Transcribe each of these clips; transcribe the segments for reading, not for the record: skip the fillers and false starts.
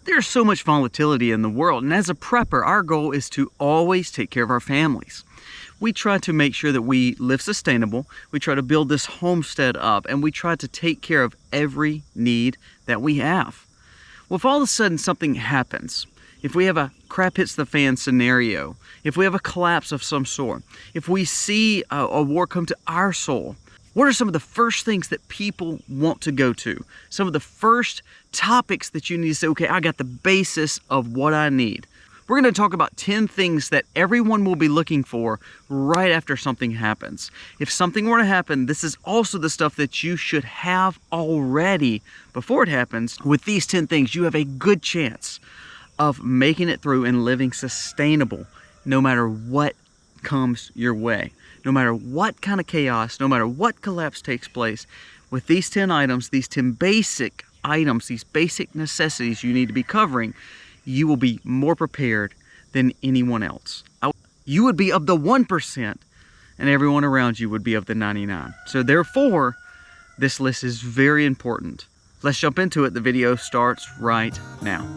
There's so much volatility in the world, and as a prepper, our goal is to always take care of our families. We try to make sure that we live sustainable, we try to build this homestead up, and we try to take care of every need that we have. Well, if all of a sudden something happens, if we have a crap hits the fan scenario, if we have a collapse of some sort, if we see a war come to our soul, what are some of the first things that people want to go to? Some of the first topics that you need to say, okay, I got the basis of what I need. We're going to talk about 10 things that everyone will be looking for right after something happens. If something were to happen, this is also the stuff that you should have already before it happens. With these 10 things, you have a good chance of making it through and living sustainable no matter what comes your way. No matter what kind of chaos, no matter what collapse takes place, with these 10 items, these 10 basic items, these basic necessities you need to be covering, you will be more prepared than anyone else. You would be of the 1%, and everyone around you would be of the 99%. So therefore, this list is very important. Let's jump into it. The video starts right now.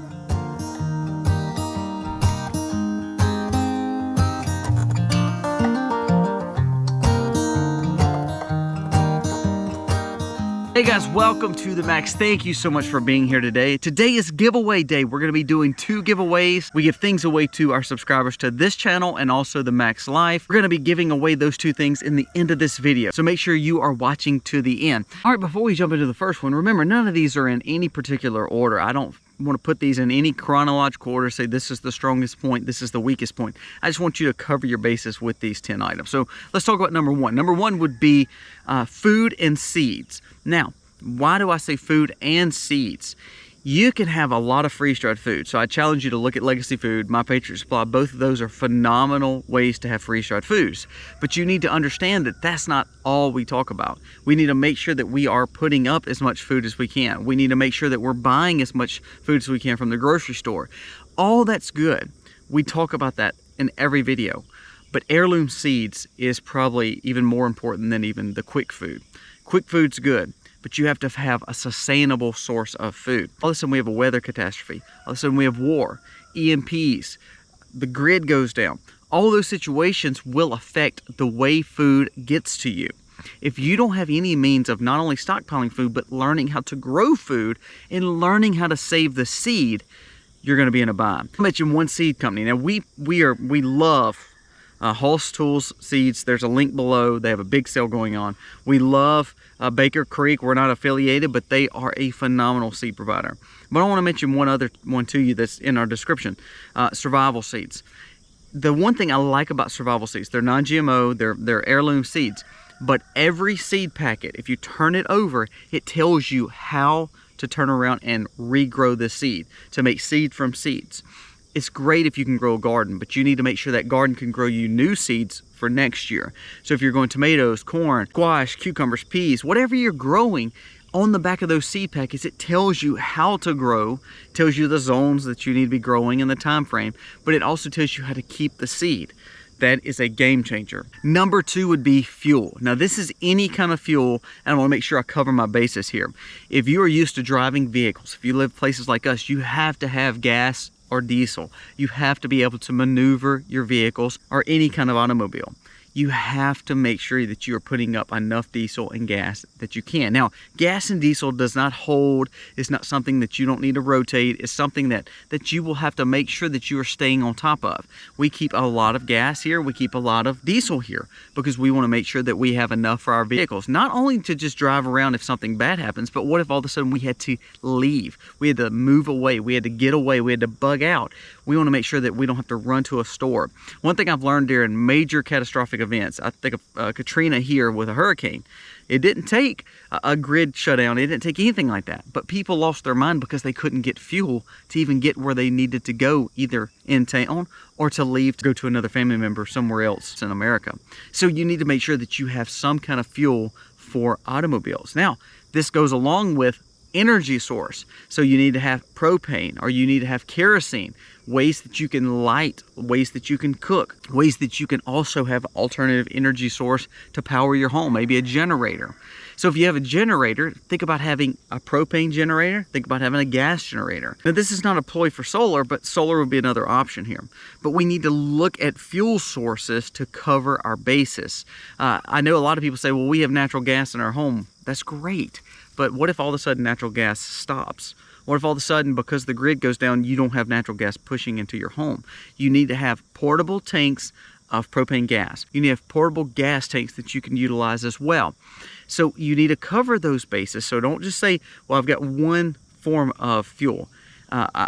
Hey guys, welcome to the Max. Thank you so much for being here today. Today is giveaway day. We're going to be doing 2 giveaways. We give things away to our subscribers to this channel and also the Max Life. We're going to be giving away those 2 things in the end of this video. So make sure you are watching to the end. All right, before we jump into the first one, remember none of these are in any particular order. I don't want to put these in any chronological order, say this is the strongest point, this is the weakest point. I just want you to cover your bases with these 10 items. So let's talk about number 1. Number 1 would be food and seeds. Now, why do I say food and seeds? You can have a lot of freeze-dried food. So I challenge you to look at Legacy Food, My Patriot Supply. Both of those are phenomenal ways to have freeze-dried foods. But you need to understand that that's not all we talk about. We need to make sure that we are putting up as much food as we can. We need to make sure that we're buying as much food as we can from the grocery store. All that's good. We talk about that in every video. But heirloom seeds is probably even more important than even the quick food. Quick food's good, but you have to have a sustainable source of food. All of a sudden we have a weather catastrophe. All of a sudden we have war, EMPs, the grid goes down. All of those situations will affect the way food gets to you. If you don't have any means of not only stockpiling food, but learning how to grow food and learning how to save the seed, you're going to be in a bind. I mentioned one seed company. Now we love Hulse Tools Seeds. There's a link below. They have a big sale going on. We love Baker Creek. We're not affiliated, but they are a phenomenal seed provider. But I want to mention one other one to you that's in our description. Survival Seeds. The one thing I like about Survival Seeds, they're non-GMO, they're heirloom seeds, but every seed packet, if you turn it over, it tells you how to turn around and regrow the seed, to make seed from seeds. It's great if you can grow a garden, but you need to make sure that garden can grow you new seeds for next year. So if you're growing tomatoes, corn, squash, cucumbers, peas, whatever you're growing, on the back of those seed packets, it tells you how to grow, tells you the zones that you need to be growing in the time frame, but it also tells you how to keep the seed. That is a game changer. Number 2 would be fuel. Now this is any kind of fuel, and I want to make sure I cover my bases here. If you are used to driving vehicles, if you live places like us, you have to have gas or diesel. You have to be able to maneuver your vehicles or any kind of automobile. You have to make sure that you are putting up enough diesel and gas that you can. Now, gas and diesel does not hold. It's not something that you don't need to rotate. It's something that you will have to make sure that you are staying on top of. We keep a lot of gas here. We keep a lot of diesel here because we want to make sure that we have enough for our vehicles. Not only to just drive around if something bad happens, but what if all of a sudden we had to leave? We had to move away. We had to get away. We had to bug out. We want to make sure that we don't have to run to a store. One thing I've learned during major catastrophic events, I think of Katrina here with a hurricane. It didn't take a grid shutdown. It didn't take anything like that. But people lost their mind because they couldn't get fuel to even get where they needed to go, either in town or to leave to go to another family member somewhere else in America. So you need to make sure that you have some kind of fuel for automobiles. Now, this goes along with energy source. So you need to have propane, or you need to have kerosene, ways that you can light, ways that you can cook, ways that you can also have alternative energy source to power your home, maybe a generator. So if you have a generator, think about having a propane generator, think about having a gas generator. Now this is not a ploy for solar, but solar would be another option here. But we need to look at fuel sources to cover our basis. I know a lot of people say, well, we have natural gas in our home. That's great. But what if all of a sudden natural gas stops? What if all of a sudden, because the grid goes down, you don't have natural gas pushing into your home? You need to have portable tanks of propane gas. You need to have portable gas tanks that you can utilize as well. So you need to cover those bases. So don't just say, well, I've got one form of fuel.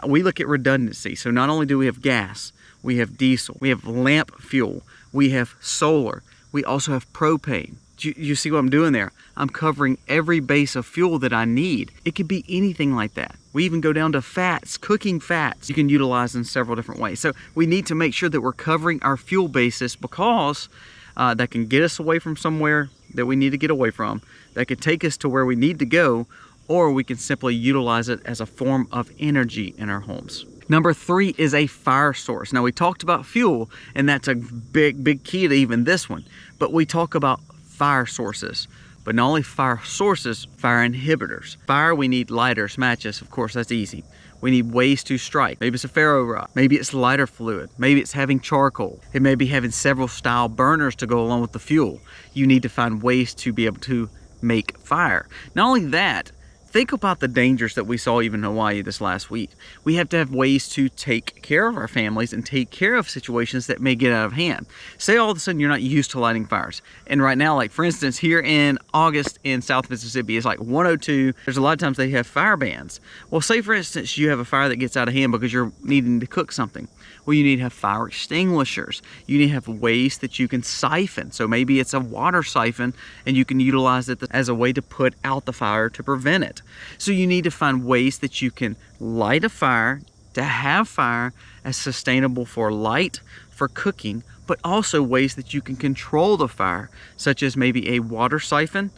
We look at redundancy. So not only do we have gas, we have diesel, we have lamp fuel, we have solar, we also have propane. You see what I'm doing there? I'm covering every base of fuel that I need. It could be anything like that. We even go down to fats, cooking fats you can utilize in several different ways. So we need to make sure that we're covering our fuel basis, because that can get us away from somewhere that we need to get away from, that could take us to where we need to go, or we can simply utilize it as a form of energy in our homes. Number 3 is a fire source. Now we talked about fuel, and that's a big key to even this one, but we talk about fire sources. But not only fire sources, fire inhibitors. Fire, we need lighters, matches, of course, that's easy. We need ways to strike. Maybe it's a ferro rod, maybe it's lighter fluid, maybe it's having charcoal. It may be having several style burners to go along with the fuel. You need to find ways to be able to make fire. Not only that, think about the dangers that we saw even in Hawaii this last week. We have to have ways to take care of our families and take care of situations that may get out of hand. Say all of a sudden you're not used to lighting fires. And right now, like for instance, here in August in South Mississippi, it's like 102. There's a lot of times they have fire bans. Well, say for instance, you have a fire that gets out of hand because you're needing to cook something. Well, you need to have fire extinguishers. You need to have ways that you can siphon. So maybe it's a water siphon and you can utilize it as a way to put out the fire to prevent it. So you need to find ways that you can light a fire, to have fire as sustainable for light, for cooking, but also ways that you can control the fire, such as maybe a water siphon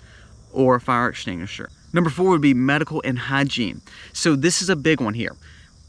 or a fire extinguisher. Number 4 would be medical and hygiene. So this is a big one here.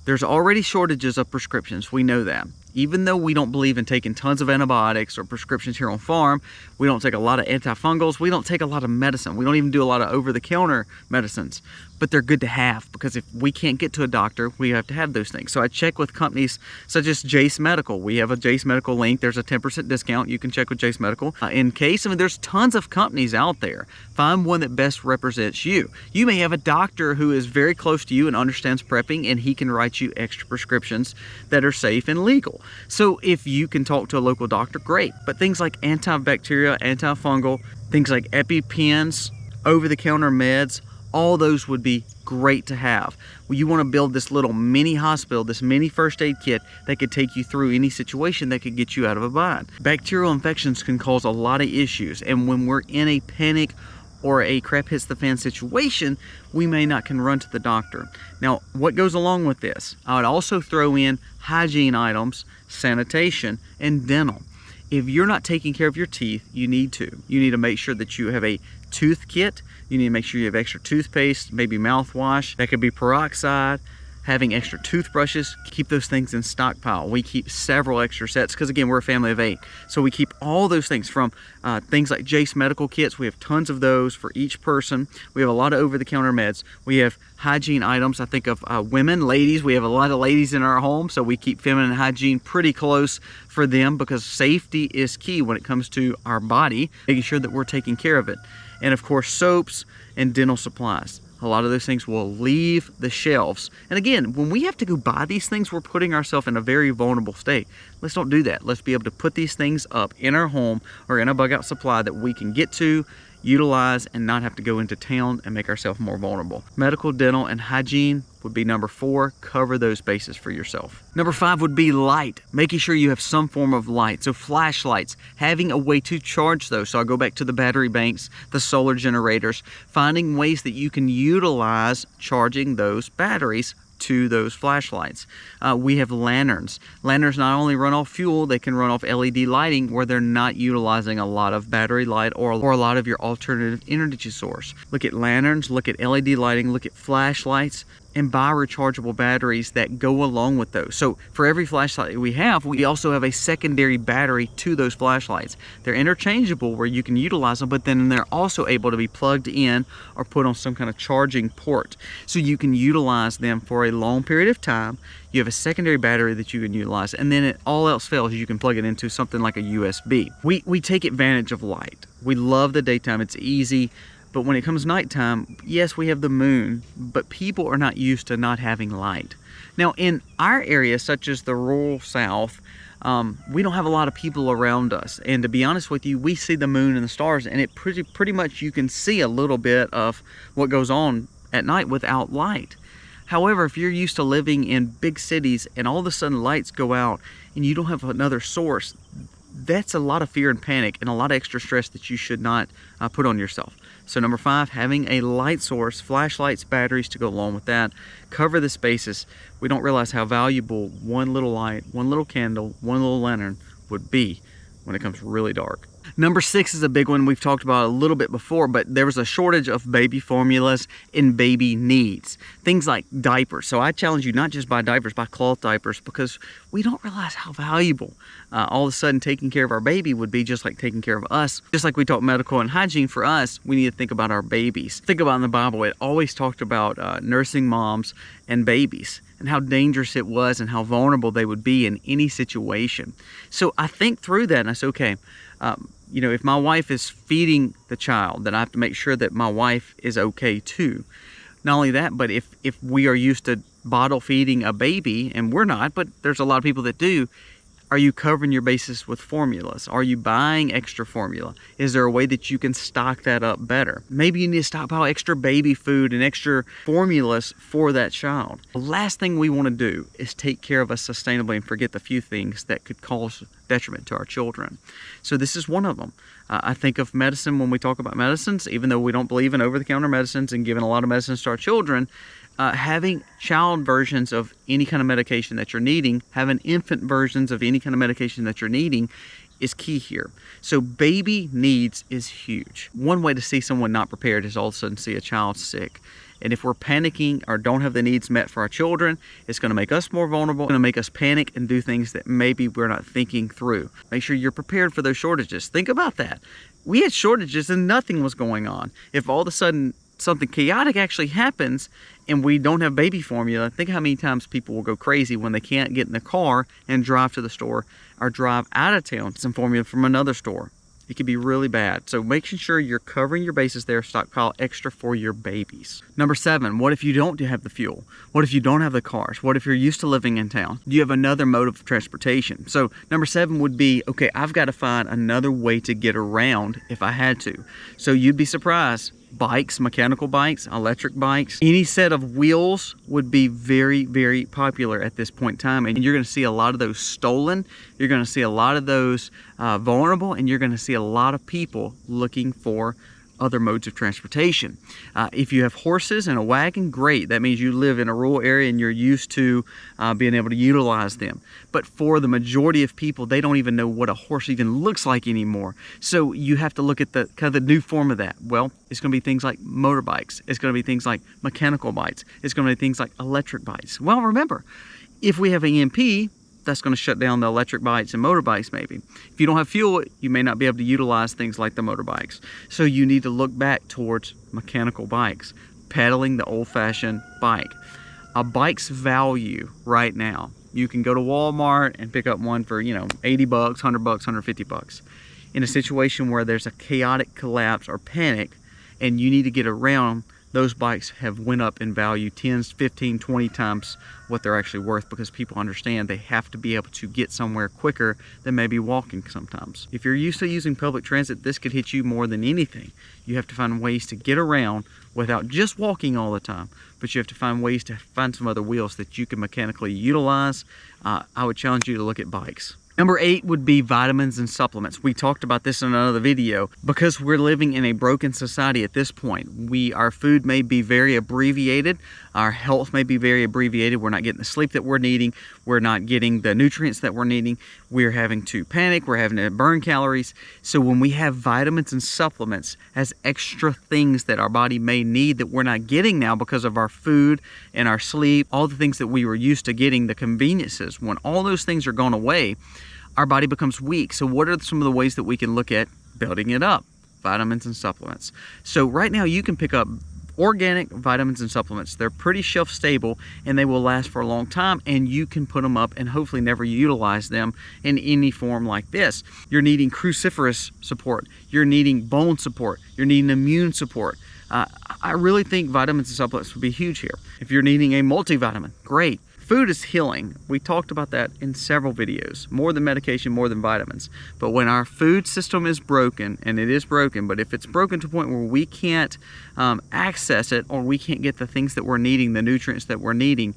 There's already shortages of prescriptions, we know that. Even though we don't believe in taking tons of antibiotics or prescriptions here on farm, we don't take a lot of antifungals, we don't take a lot of medicine, we don't even do a lot of over-the-counter medicines. But they're good to have, because if we can't get to a doctor, we have to have those things. So I check with companies such as Jace Medical. We have a Jace Medical link. There's a 10% discount. You can check with Jace Medical. There's tons of companies out there. Find one that best represents you. You may have a doctor who is very close to you and understands prepping, and he can write you extra prescriptions that are safe and legal. So if you can talk to a local doctor, great. But things like antibacterial, antifungal, things like EpiPens, over-the-counter meds, all those would be great to have. Well, you want to build this little mini hospital, this mini first aid kit that could take you through any situation that could get you out of a bind. Bacterial infections can cause a lot of issues, and when we're in a panic or a crap hits the fan situation, we may not can run to the doctor. Now, what goes along with this? I would also throw in hygiene items, sanitation, and dental. If you're not taking care of your teeth, you need to. You need to make sure that you have a tooth kit. You need to make sure you have extra toothpaste, maybe mouthwash. That could be peroxide. Having extra toothbrushes, keep those things in stockpile. We keep several extra sets because again, we're a family of 8. So we keep all those things from things like Jace Medical Kits. We have tons of those for each person. We have a lot of over-the-counter meds. We have hygiene items. I think of women, ladies. We have a lot of ladies in our home, so we keep feminine hygiene pretty close for them because safety is key when it comes to our body, making sure that we're taking care of it. And of course, soaps and dental supplies. A lot of those things will leave the shelves. And again, when we have to go buy these things, we're putting ourselves in a very vulnerable state. Let's don't do that. Let's be able to put these things up in our home or in a bug out supply that we can get to, utilize, and not have to go into town and make ourselves more vulnerable. Medical, dental, and hygiene would be number 4. Cover those bases for yourself. Number 5 would be light. Making sure you have some form of light. So flashlights, having a way to charge those. So I'll go back to the battery banks, the solar generators, finding ways that you can utilize charging those batteries to those flashlights. We have lanterns. Lanterns not only run off fuel, they can run off LED lighting where they're not utilizing a lot of battery light or a lot of your alternative energy source. Look at lanterns, look at LED lighting, look at flashlights, and buy rechargeable batteries that go along with those. So for every flashlight we have, we also have a secondary battery to those flashlights. They're interchangeable where you can utilize them, but then they're also able to be plugged in or put on some kind of charging port. So you can utilize them for a long period of time. You have a secondary battery that you can utilize, and then all else fails, you can plug it into something like a USB. We take advantage of light. We love the daytime, it's easy, but when it comes nighttime, yes, we have the moon, but people are not used to not having light. Now in our area, such as the rural South, we don't have a lot of people around us, and to be honest with you, we see the moon and the stars, and it pretty much you can see a little bit of what goes on at night without light. However, if you're used to living in big cities and all of a sudden lights go out and you don't have another source, that's a lot of fear and panic and a lot of extra stress that you should not put on yourself. So number 5, having a light source, flashlights, batteries to go along with that. Cover the spaces. We don't realize how valuable one little light, one little candle, one little lantern would be when it comes really dark. Number 6 is a big one we've talked about a little bit before, but there was a shortage of baby formulas and baby needs. Things like diapers. So I challenge you not just buy diapers, buy cloth diapers, because we don't realize how valuable all of a sudden taking care of our baby would be, just like taking care of us. Just like we talk medical and hygiene, for us, we need to think about our babies. Think about in the Bible, it always talked about nursing moms and babies, and how dangerous it was and how vulnerable they would be in any situation. So I think through that and I say, okay, you know, if my wife is feeding the child, then I have to make sure that my wife is okay too. Not only that, but if we are used to bottle feeding a baby, and we're not, but there's a lot of people that do, are you covering your bases with formulas? Are you buying extra formula? Is there a way that you can stock that up better? Maybe you need to stockpile extra baby food and extra formulas for that child. The last thing we want to do is take care of us sustainably and forget the few things that could cause detriment to our children. So this is one of them. I think of medicine when we talk about medicines, even though we don't believe in over-the-counter medicines and giving a lot of medicines to our children, having child versions of any kind of medication that you're needing, having infant versions of any kind of medication that you're needing is key here. So baby needs is huge. One way to see someone not prepared is all of a sudden see a child sick. And if we're panicking or don't have the needs met for our children, it's going to make us more vulnerable. It's going to make us panic and do things that maybe we're not thinking through. Make sure you're prepared for those shortages. Think about that. We had shortages and nothing was going on. If all of a sudden something chaotic actually happens and we don't have baby formula, think how many times people will go crazy when they can't get in the car and drive to the store or drive out of town some formula from another store. It could be really bad. So making sure you're covering your bases there, stockpile extra for your babies. Number 7, what if you don't have the fuel? What if you don't have the cars? What if you're used to living in town? Do you have another mode of transportation? So number 7 would be, okay, I've got to find another way to get around if I had to. So you'd be surprised. Bikes, mechanical bikes, electric bikes, any set of wheels would be very, very popular at this point in time. And you're going to see a lot of those stolen. You're going to see a lot of those vulnerable, and you're going to see a lot of people looking for other modes of transportation. If you have horses and a wagon, great. That means you live in a rural area and you're used to being able to utilize them. But for the majority of people, they don't even know what a horse even looks like anymore. So you have to look at the kind of the new form of that. Well, it's going to be things like motorbikes. It's going to be things like mechanical bikes. It's going to be things like electric bikes. Well, remember, if we have an EMP, that's going to shut down the electric bikes and motorbikes maybe. If you don't have fuel, you may not be able to utilize things like the motorbikes. So you need to look back towards mechanical bikes, pedaling the old-fashioned bike. A bike's value right now, you can go to Walmart and pick up one for, you know, 80 bucks, 100 bucks, 150 bucks. In a situation where there's a chaotic collapse or panic and you need to get around, those bikes have went up in value 10, 15, 20 times what they're actually worth, because people understand they have to be able to get somewhere quicker than maybe walking sometimes. If you're used to using public transit, this could hit you more than anything. You have to find ways to get around without just walking all the time, but you have to find ways to find some other wheels that you can mechanically utilize. I would challenge you to look at bikes. Number 8 would be vitamins and supplements. We talked about this in another video. Because we're living in a broken society at this point, our food may be very abbreviated, our health may be very abbreviated, we're not getting the sleep that we're needing, we're not getting the nutrients that we're needing, we're having to panic, we're having to burn calories. So when we have vitamins and supplements as extra things that our body may need that we're not getting now because of our food and our sleep, all the things that we were used to getting, the conveniences, when all those things are gone away, our body becomes weak. So what are some of the ways that we can look at building it up? Vitamins and supplements. So right now you can pick up organic vitamins and supplements. They're pretty shelf stable and they will last for a long time, and you can put them up and hopefully never utilize them in any form like this. You're needing cruciferous support, you're needing bone support, you're needing immune support. I really think vitamins and supplements would be huge here. If you're needing a multivitamin, great. Food is healing. We talked about that in several videos. More than medication, more than vitamins. But when our food system is broken, and it is broken, but if it's broken to a point where we can't access it, or we can't get the things that we're needing, the nutrients that we're needing,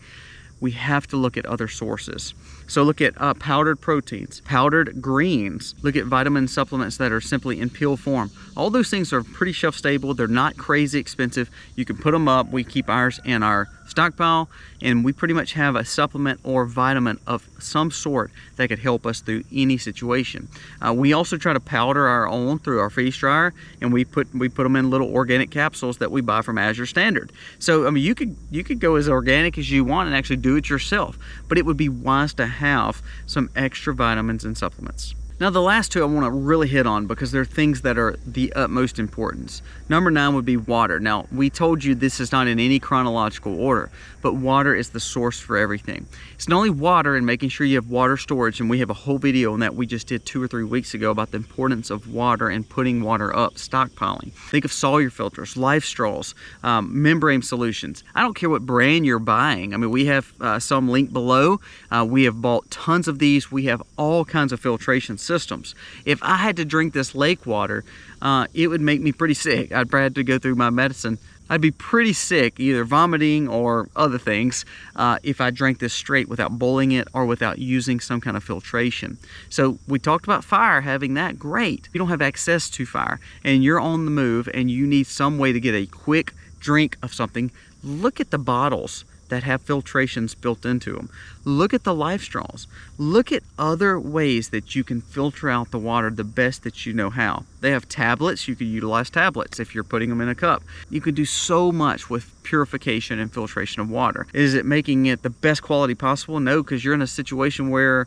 we have to look at other sources. So look at powdered proteins, powdered greens, look at vitamin supplements that are simply in pill form. All those things are pretty shelf stable. They're not crazy expensive. You can put them up. We keep ours in our stockpile, and we pretty much have a supplement or vitamin of some sort that could help us through any situation. We also try to powder our own through our freeze dryer, and we put them in little organic capsules that we buy from Azure Standard. So I mean, you could go as organic as you want and actually do it yourself, but it would be wise to have some extra vitamins and supplements. Now the last two I want to really hit on because they're things that are the utmost importance. Number 9 would be water. Now we told you this is not in any chronological order, but water is the source for everything. It's not only water and making sure you have water storage, and we have a whole video on that we just did 2 or 3 weeks ago about the importance of water and putting water up, stockpiling. Think of Sawyer filters, Life Straws, membrane solutions. I don't care what brand you're buying. I mean, we have some linked below. We have bought tons of these. We have all kinds of filtration systems. If I had to drink this lake water, it would make me pretty sick. I'd probably have to go through my medicine. I'd be pretty sick, either vomiting or other things, if I drank this straight without boiling it or without using some kind of filtration. So we talked about fire, having that, great. If you don't have access to fire and you're on the move and you need some way to get a quick drink of something, look at the bottles that have filtrations built into them. Look at the Life Straws. Look at other ways that you can filter out the water the best that you know how. They have tablets. You could utilize tablets if you're putting them in a cup. You could do so much with purification and filtration of water. Is it making it the best quality possible? No, because you're in a situation where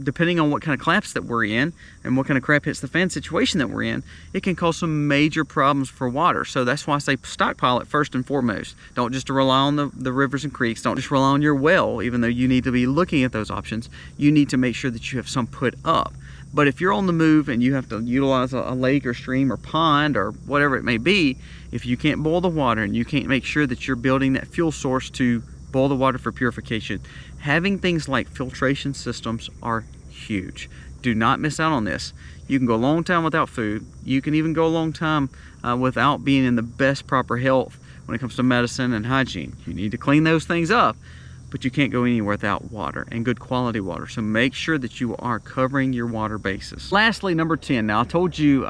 depending on what kind of clamps that we're in and what kind of crap hits the fan situation that we're in, it can cause some major problems for water. So that's why I say stockpile it first and foremost. Don't just rely on the rivers and creeks. Don't just rely on your well, even though you need to be looking at those options. You need to make sure that you have some put up. But if you're on the move and you have to utilize a lake or stream or pond or whatever it may be, if you can't boil the water and you can't make sure that you're building that fuel source to boil the water for purification, having things like filtration systems are huge. Do not miss out on this. You can go a long time without food. You can even go a long time without being in the best proper health when it comes to medicine and hygiene. You need to clean those things up, but you can't go anywhere without water, and good quality water. So make sure that you are covering your water bases. Lastly, number 10. Now I told you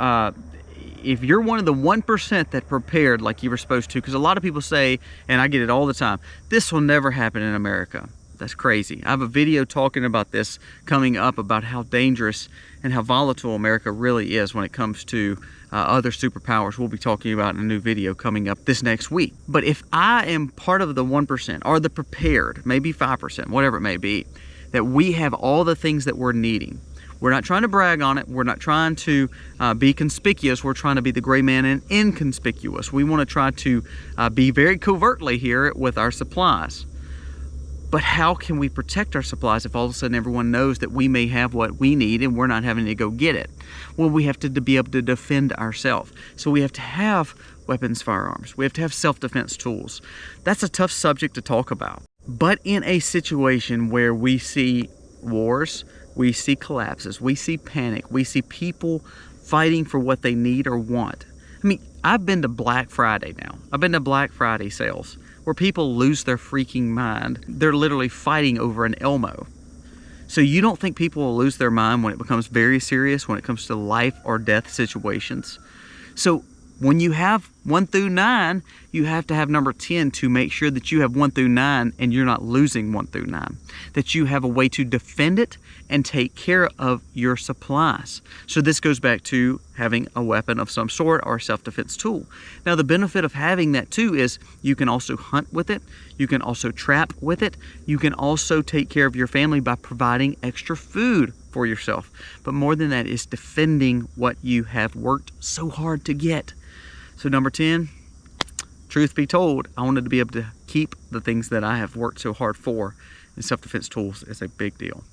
if you're one of the 1% that prepared like you were supposed to, because a lot of people say, and I get it all the time, this will never happen in America. That's crazy. I have a video talking about this coming up, about how dangerous and how volatile America really is when it comes to other superpowers. We'll be talking about in a new video coming up this next week. But if I am part of the 1% or the prepared, maybe 5%, whatever it may be, that we have all the things that we're needing. We're not trying to brag on it. We're not trying to be conspicuous. We're trying to be the gray man and inconspicuous. We want to try to be very covertly here with our supplies. But how can we protect our supplies if all of a sudden everyone knows that we may have what we need and we're not having to go get it? Well, we have to be able to defend ourselves. So we have to have weapons, firearms. We have to have self-defense tools. That's a tough subject to talk about. But in a situation where we see wars, we see collapses, we see panic, we see people fighting for what they need or want. I mean, I've been to Black Friday now. I've been to Black Friday sales where people lose their freaking mind. They're literally fighting over an Elmo. So you don't think people will lose their mind when it becomes very serious, when it comes to life or death situations? So when you have 1 through 9, you have to have number 10 to make sure that you have 1 through 9 and you're not losing 1 through 9. That you have a way to defend it and take care of your supplies. So this goes back to having a weapon of some sort or a self-defense tool. Now the benefit of having that too is you can also hunt with it. You can also trap with it. You can also take care of your family by providing extra food for yourself. But more than that is defending what you have worked so hard to get. So number 10, truth be told, I wanted to be able to keep the things that I have worked so hard for, and self-defense tools is a big deal.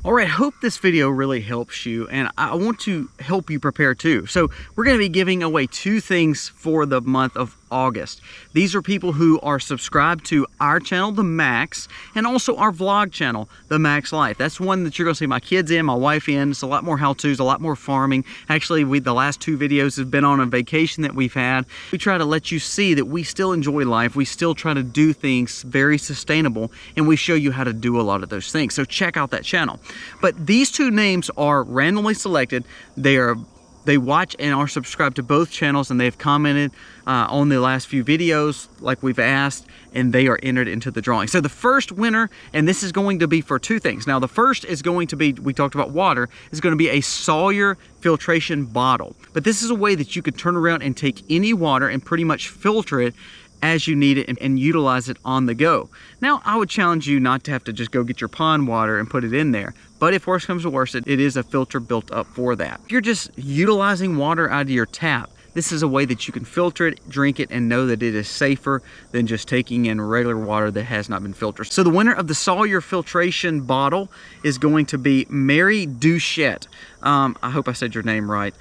All right, hope this video really helps you, and I want to help you prepare too. So we're going to be giving away 2 things for the month of August. These are people who are subscribed to our channel, The Max, and also our vlog channel, The Max Life. That's one that you're going to see my kids in, my wife in. It's a lot more how-tos, a lot more farming. Actually, the last 2 videos have been on a vacation that we've had. We try to let you see that we still enjoy life. We still try to do things very sustainable, and we show you how to do a lot of those things. So check out that channel. But these 2 names are randomly selected. They watch and are subscribed to both channels, and they've commented on the last few videos like we've asked, and they are entered into the drawing. So the first winner, and this is going to be for 2 things. Now the first is going to be, we talked about water, is going to be a Sawyer filtration bottle. But this is a way that you could turn around and take any water and pretty much filter it as you need it and utilize it on the go. Now I would challenge you not to have to just go get your pond water and put it in there. But if worse comes to worse, it is a filter built up for that. If you're just utilizing water out of your tap, this is a way that you can filter it, drink it, and know that it is safer than just taking in regular water that has not been filtered. So the winner of the Sawyer filtration bottle is going to be Mary DOUCETTE. I hope I said your name right.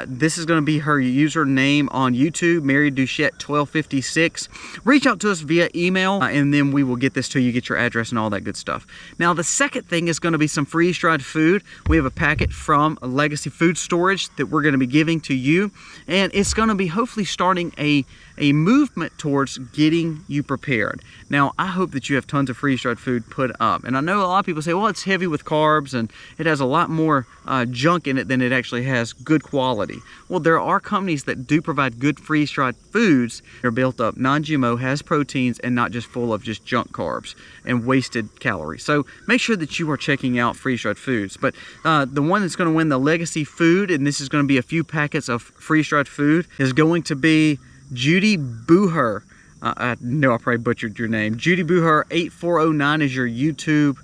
This is going to be her username on YouTube, Mary DOUCETTE 1256. Reach out to us via email, and then we will get this to you, get your address and all that good stuff. Now the second thing is going to be some freeze-dried food. We have a packet from Legacy Food Storage that we're going to be giving to you, and it's going to be hopefully starting a movement towards getting you prepared. Now I hope that you have tons of freeze-dried food put up, and I know a lot of people say, well, it's heavy with carbs and it has a lot more junk in it than it actually has good quality. Well, there are companies that do provide good freeze-dried foods. They're built up non-GMO, has proteins, and not just full of just junk carbs and wasted calories. So make sure that you are checking out freeze-dried foods. But the one that's going to win the Legacy Food, and this is going to be a few packets of freeze-dried food, is going to be Judy BOOHER. I know I probably butchered your name. Judy BOOHER 8409 is your YouTube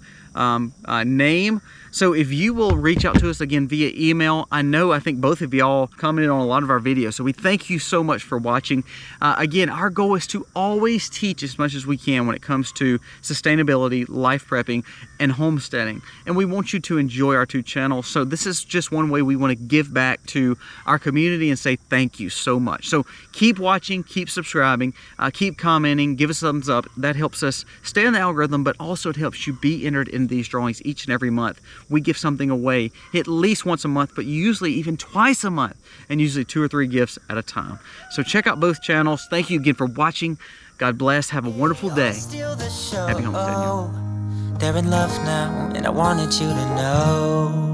name. So if you will reach out to us again via email, I think both of y'all commented on a lot of our videos, so we thank you so much for watching. Again, our goal is to always teach as much as we can when it comes to sustainability, life prepping, and homesteading. And we want you to enjoy our 2 channels. So this is just one way we want to give back to our community and say thank you so much. So keep watching, keep subscribing, keep commenting, give us a thumbs up. That helps us stay in the algorithm, but also it helps you be entered in these drawings each and every month. We give something away at least once a month, but usually even twice a month, and usually 2 or 3 gifts at a time. So check out both channels. Thank you again for watching. God bless. Have a wonderful day. Happy homesteading, y'all. They're in love now, and I wanted you to know.